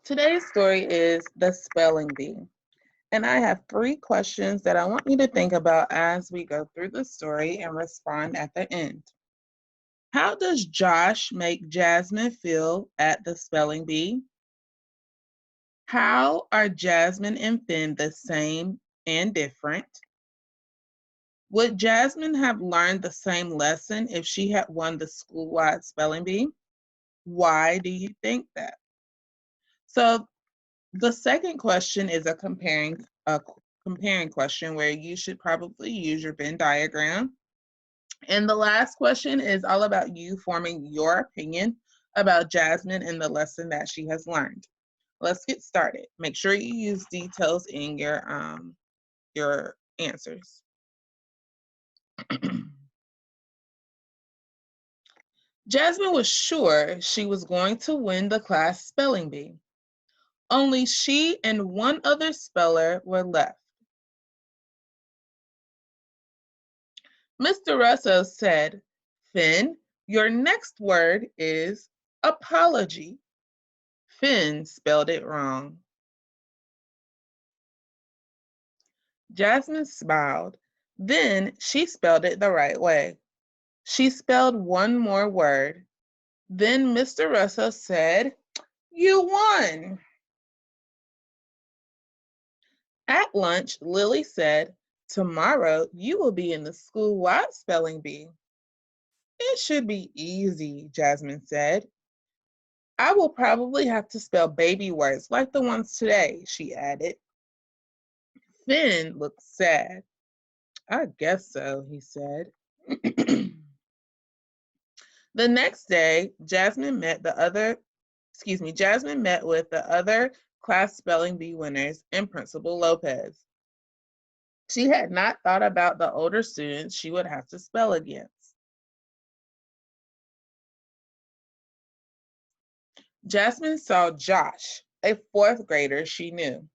Today's story is the spelling bee. And I have 3 questions that I want you to think about as we go through the story and respond at the end. How does Josh make Jasmine feel at the spelling bee? How are Jasmine and Finn the same and different? Would Jasmine have learned the same lesson if she had won the school-wide spelling bee? Why do you think that? So the second question is a comparing question where you should probably use your Venn diagram. And the last question is all about you forming your opinion about Jasmine and the lesson that she has learned. Let's get started. Make sure you use details in your answers. Jasmine was sure she was going to win the class spelling bee. Only she and one other speller were left. Mr. Russo said, "Finn, your next word is apology." Finn spelled it wrong. Jasmine smiled. Then she spelled it the right way. She spelled one more word. Then Mr. Russo said, "You won." At lunch, Lily said, "Tomorrow you will be in the school-wide spelling bee." "It should be easy," Jasmine said. "I will probably have to spell baby words like the ones today," she added. Finn looked sad. "I guess so," he said. The next day, Jasmine met with the other class spelling bee winners and Principal Lopez. She had not thought about the older students she would have to spell against. Jasmine saw Josh, a 4th grader she knew.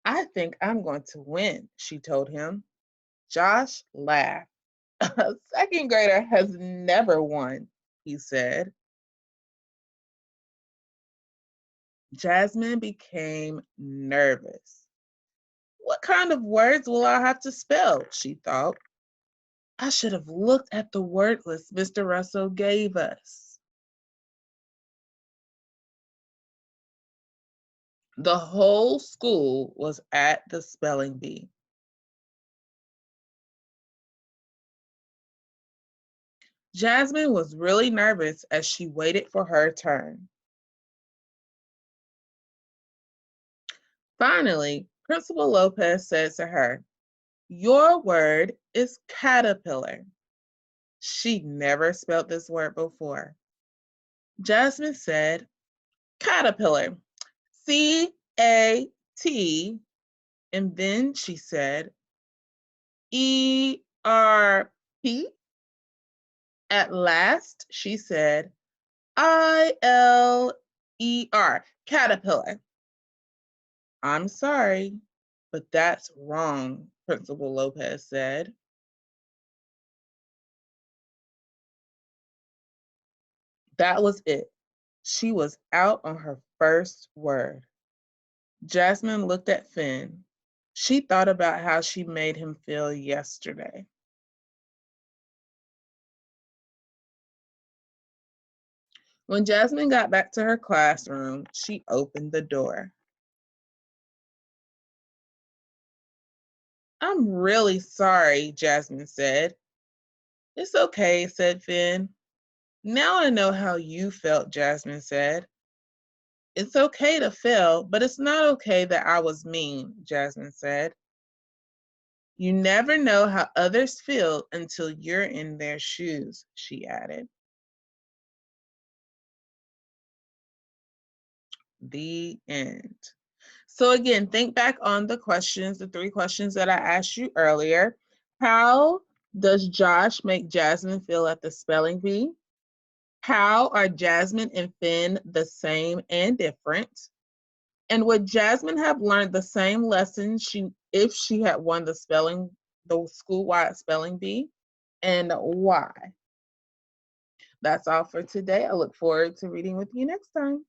"I think I'm going to win," she told him. Josh laughed. "A 2nd grader has never won," he said. Jasmine became nervous. "What kind of words will I have to spell?" she thought. "I should have looked at the word list Mr. Russell gave us." The whole school was at the spelling bee. Jasmine was really nervous as she waited for her turn. Finally, Principal Lopez said to her, "Your word is caterpillar." She never spelled this word before. Jasmine said, "Caterpillar, C-A-T," and then she said, "E-R-P." At last, she said, I-L-E-R, caterpillar. "I'm sorry, but that's wrong," Principal Lopez said. That was it. She was out on her first word. Jasmine looked at Finn. She thought about how she made him feel yesterday. When Jasmine got back to her classroom, she opened the door. "I'm really sorry," Jasmine said. "It's okay," said Finn. "Now I know how you felt," Jasmine said. "It's okay to fail, but it's not okay that I was mean," Jasmine said. "You never know how others feel until you're in their shoes," she added. The end. So again, think back on the 3 questions that I asked you earlier. How does Josh make Jasmine feel at the spelling bee? How are Jasmine and Finn the same and different? And would Jasmine have learned the same lesson if she had won the school-wide spelling bee? And why? That's all for today. I look forward to reading with you next time.